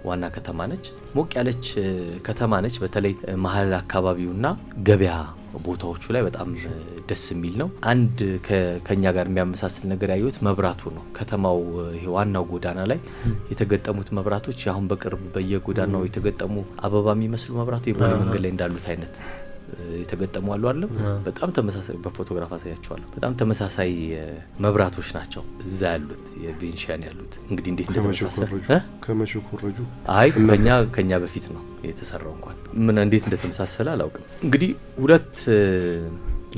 ዋና ከተማ ነች። ሞቅ ያለች ከተማ ነች። በተለይ መሀል አካባቢውና ገበያ ቦታዎቹ ላይ በጣም ደስ የሚል ነው። አንድ ከኛ ጋር የሚያመሳስል ነገር ያዩት መብራቱ ነው። ከተማው ይሄ ዋናው ጎዳና ላይ የተገጠሙት መብራቶች አሁን በቅርብ በየጎዳናው የተገጠሙ አበባ የሚመስሉ መብራቱ የቦሌ መንገድ ላይ እንዳሉት አይነት የተገጠሙ አሉ አይደል? በጣም ተመሳሳይ በፎቶግራፍ አሳያቸዋለሁ። በጣም ተመሳሳይ መብራቶች ናቸው እዛ ያሉት የቤንሻን ያሉት። እንግዲህ እንዴት እንደተመሳሰለ ከመቼው ኮረጁ አይ ከኛ በፊት ነው የተሰራው። እንኳን ምን እንዴት እንደተመሳሰለ አላውቅም። እንግዲህ ሁለት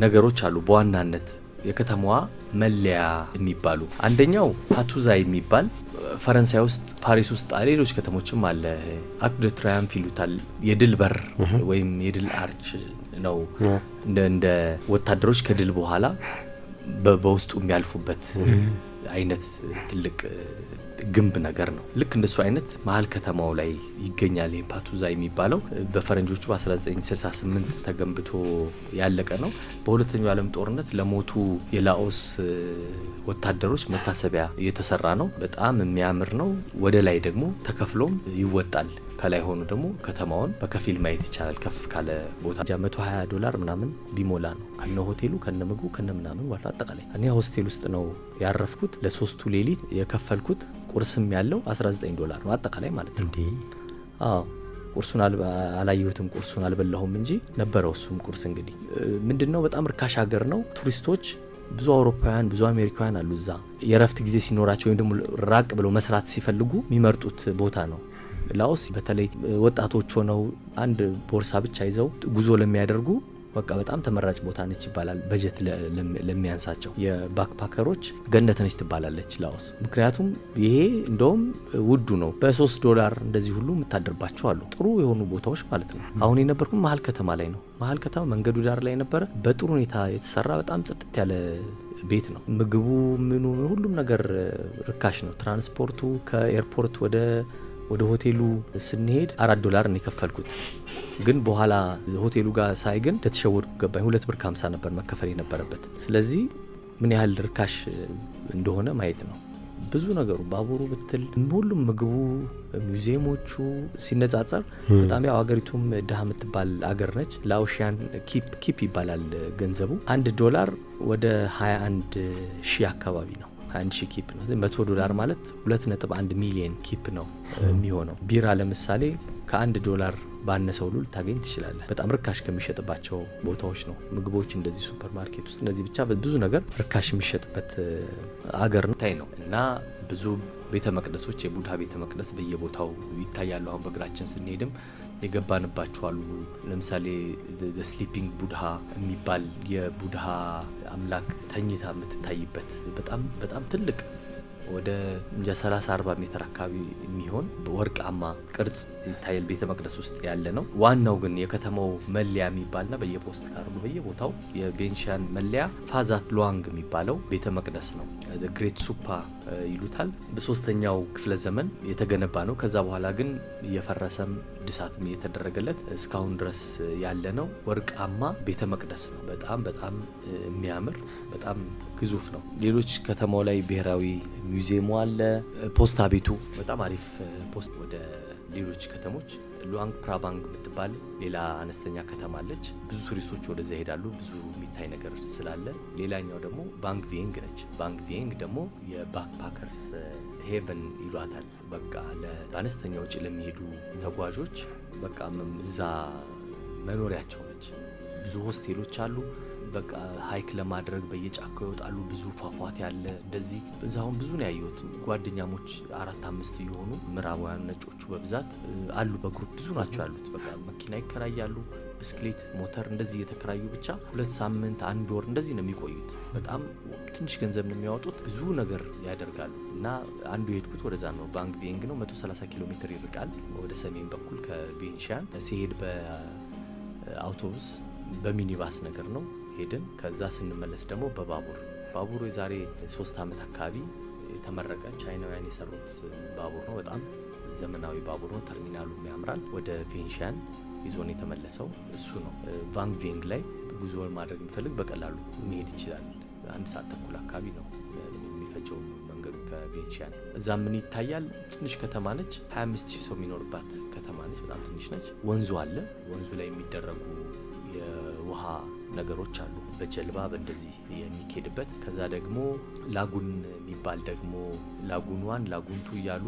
ነገሮች አሉ በዋናነት የከተማዋ መለያ የሚባሉ። አንደኛው ፓቱዛ የሚባል ፈረንሳይ ውስጥ ፓሪስ ውስጥ ሌሎች ከተሞችም አለ። አርክ ደ ትራያምፍ ይሉታል። የድል በር ወይም የድል አርች ነው። እንደ ወታደሮች ከድል በኋላ በውስጡ የሚያልፉበት አይነት ትልቅ ግንብ ነገር ነው። ልክ እንደሱ አይነት መሀል ከተማው ላይ ይገኛል። ፓቱዛ የሚባለው በፈረንጆቹ በ1968 ተገንብቶ ያለቀ ነው። በሁለተኛው ዓለም ጦርነት ለሞቱ የላኦስ ወታደሮች መታሰቢያ የተሰራ ነው። በጣም የሚያምር ነው። ወደ ላይ ደግሞ ተከፍሎም ይወጣል። ከላይ ሆኖ ደግሞ ከተማውን በከፊል ማየት ይቻላል። ከፍ ካለ ቦታ $120 ምናምን ቢሞላ ነው ከነ ሆቴሉ ከነ ምግቡ ከነ ምናምን ወራ አጠቃላይ። እኔ ሆስቴል ውስጥ ነው ያረፍኩት። ለሶስቱ ሌሊት የከፈልኩት ቁርስም ያለው $19 ነው አጠቃላይ ማለት ነው። አዎ ቁርሱን አላየሁትም፣ ቁርሱን አልበላሁም እንጂ ነበረው እሱም ቁርስ። እንግዲህ ምንድነው በጣም ርካሽ ሀገር ነው። ቱሪስቶች ብዙ አውሮፓውያን ብዙ አሜሪካውያን አሉ እዛ። የረፍት ጊዜ ሲኖራቸው ወይም ደግሞ ራቅ ብለው መስራት ሲፈልጉ የሚመርጡት ቦታ ነው። ላኦስ በተለይ ወጣቶች ሆነው አንድ ቦርሳ ብቻ ይዘው ጉዞ ለሚያደርጉ በቃ በጣም ተመራጭ ቦታ ነች ይባላል። በጀት ለሚያንሳቸው የባክፓከሮች ገነት ነች ትባላለች ላኦስ። ምክንያቱም ይሄ እንደውም ውዱ ነው። $3 እንደዚህ ሁሉ የምታደርባቸው አሉ። ጥሩ የሆኑ ቦታዎች ማለት ነው። አሁን የነበርኩት መሀል ከተማ ላይ ነው። መሀል ከተማ መንገዱ ዳር ላይ ነበረ። በጥሩ ሁኔታ የተሰራ በጣም ጽድት ያለ ቤት ነው። ምግቡ ምኑ ሁሉም ነገር ርካሽ ነው። ትራንስፖርቱ ከኤርፖርት ወደ ሆቴሉ ስንሄድ $4 ነው የከፈልኩት። ግን በኋላ ሆቴሉ ጋር ሳይ ግን ለተሸወድኩ ገባኝ። $2.50 ነበር መከፈል የነበረበት። ስለዚህ ምን ያህል ርካሽ እንደሆነ ማየት ነው። ብዙ ነገሩ ባቡሩ ብትል ሁሉም ምግቡ፣ ሙዚየሞቹ ሲነጻጸር በጣም ያው ሀገሪቱም ድሃ የምትባል አገር ነች። ላኦሺያን ኪፕ ይባላል ገንዘቡ። $1 ወደ 21,000 አካባቢ ነው። 1,000 ኪፕ ነው። $100 ማለት 2.1 ሚሊዮን ኪፕ ነው የሚሆነው። ቢራ ለምሳሌ $1 ባነሰው ሁሉ ታገኝ ትችላለህ። በጣም ርካሽ ከሚሸጥባቸው ቦታዎች ነው። ምግቦች እንደዚህ ሱፐርማርኬት ውስጥ እንደዚህ ብቻ ብዙ ነገር ርካሽ የሚሸጥበት አገር ነው እና ብዙ ቤተ መቅደሶች የቡድሃ ቤተ መቅደስ በየቦታው ይታያሉ። አሁን በእግራችን ስንሄድም የገባንባቸው አሉ። ለምሳሌ the sleeping ቡድሃ የሚባል የቡድሃ አምላክ ተኝታ የምትታይበት በጣም ትልቅ ወደ 30-40 ሜትር አካባቢ የሚሆን ወርቃማ ቅርጽ ይታያል። ቤተ መቅደስ ውስጥ ያለ ነው። ዋናው ግን የከተማው መለያ የሚባልና በየፖስት ካርዱ በየቦታው የቤንሻን መለያ ፋዛት ሉዋንግ የሚባለው ቤተ መቅደስ ነው። ግሬት ሱፓ ይሉታል። በ3ኛው ክፍለ ዘመን የተገነባ ነው። ከዛ በኋላ ግን እየፈረሰም እድሳትም እየተደረገለት እስካሁን ድረስ ያለ ነው። ወርቃማ ቤተ መቅደስ ነው። በጣም የሚያምር በጣም ግዙፍ ነው። ሌሎች ከተማው ላይ ብሔራዊ ሙዚየሙ አለ። ፖስታ ቤቱ በጣም አሪፍ ፖስት። ወደ ሌሎች ከተሞች ሉዋንግ ፕራባንግ የምትባል ሌላ አነስተኛ ከተማ አለች። ብዙ ቱሪስቶች ወደዛ ይሄዳሉ፣ ብዙ የሚታይ ነገር ስላለ። ሌላኛው ደግሞ ባንግ ቪየንግ ነች። ባንግ ቪየንግ ደግሞ የባክፓከርስ ሄቨን ይሏታል። በቃ በአነስተኛ ውጭ ለሚሄዱ ተጓዦች በቃ እዛ መኖሪያቸው ነች። ብዙ ሆስቴሎች አሉ። በቃ ሃይክ ለማድረግ በየጫካው ይወጣሉ። ብዙ ፏፏቴ ያለ እንደዚህ እዛውን ብዙ ነው ያየሁት። ጓደኛሞች 4-5 የሆኑ ምዕራባውያን ነጮቹ በብዛት አሉ። በግሩፕ ብዙ ናቸው ያሉት። በቃ መኪና ይከራያሉ፣ ብስክሌት፣ ሞተር እንደዚህ እየተከራዩ ብቻ 2 ሳምንት 1 ወር እንደዚህ ነው የሚቆዩት። በጣም ትንሽ ገንዘብ ነው የሚያወጡት። ብዙ ነገር ያደርጋሉ እና አንዱ የሄድኩት ወደዛ ነው። ባንግ ቪየንግ ነው። 130 ኪሎ ሜትር ይርቃል ወደ ሰሜን በኩል ከቤንሻን። ሲሄድ በአውቶቡስ በሚኒባስ ነገር ነው ሄድን። ከዛ ስንመለስ ደግሞ ባቡሩ የዛሬ 3 ዓመት አካባቢ የተመረቀ ቻይናውያን የሰሩት ባቡር ነው። በጣም ዘመናዊ ባቡር ነው። ተርሚናሉም ያምራል። ወደ ቬንሻን ይዞን የተመለሰው እሱ ነው። ባንግ ቪየንግ ላይ ጉዞ ማድረግ የሚፈልግ በቀላሉ መሄድ ይችላል። 1 ሰዓት ተኩል አካባቢ ነው የሚፈጀው መንገዱ ቬንሺያን። እዛ ምን ይታያል? ትንሽ ከተማ ነች፣ 25000 ሰው የሚኖርባት ከተማ ነች። በጣም ትንሽ ነች። ወንዙ አለ። ወንዙ ላይ የሚደረጉ የውሃ ነገሮች አሉ፣ በጀልባ በእንደዚህ የሚኬድበት። ከዛ ደግሞ ላጉን የሚባል ደግሞ ላጉን 1 ላጉን 2 እያሉ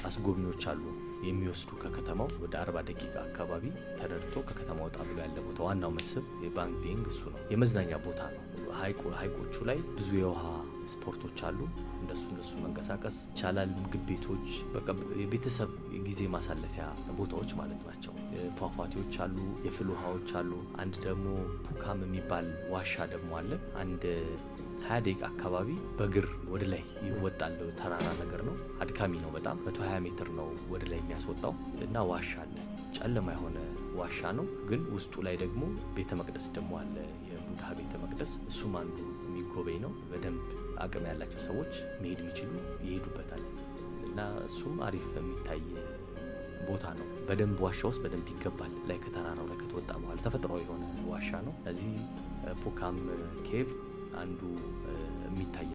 አስጎብኚዎች አሉ የሚወስዱ ከከተማው ወደ 40 ደቂቃ አካባቢ ተደርቶ ከከተማው ወጣ ብሎ ያለ ቦታ። ዋናው መስህብ የባንግዴንግ እሱ ነው። የመዝናኛ ቦታ ነው። ሀይቆቹ ላይ ብዙ የውሃ ስፖርቶች አሉ። እንደሱ መንቀሳቀስ ይቻላል። ምግብ ቤቶች፣ በቃ የቤተሰብ ጊዜ ማሳለፊያ ቦታዎች ማለት ናቸው። ፏፏቴዎች አሉ፣ የፍል ውሃዎች አሉ። አንድ ደግሞ ፑካም የሚባል ዋሻ ደግሞ አለ። አንድ 20 ደቂቃ አካባቢ በእግር ወደ ላይ ይወጣል። ተራራ ነገር ነው፣ አድካሚ ነው በጣም። 120 ሜትር ነው ወደ ላይ የሚያስወጣው እና ዋሻ አለ። ጨለማ የሆነ ዋሻ ነው፣ ግን ውስጡ ላይ ደግሞ ቤተ መቅደስ ደግሞ አለ፣ የቡድሃ ቤተ መቅደስ። እሱም አንዱ የሚጎበኝ ነው። በደንብ አቅም ያላቸው ሰዎች መሄድ የሚችሉ ይሄዱበታል እና እሱም አሪፍ የሚታይ ቦታ ነው። በደንብ ዋሻ ውስጥ በደንብ ይገባል። ላይ ከተራራው ላይ ከተወጣ በኋላ ተፈጥሯዊ የሆነ ዋሻ ነው። እዚህ ፑካም ኬቭ አንዱ የሚታይ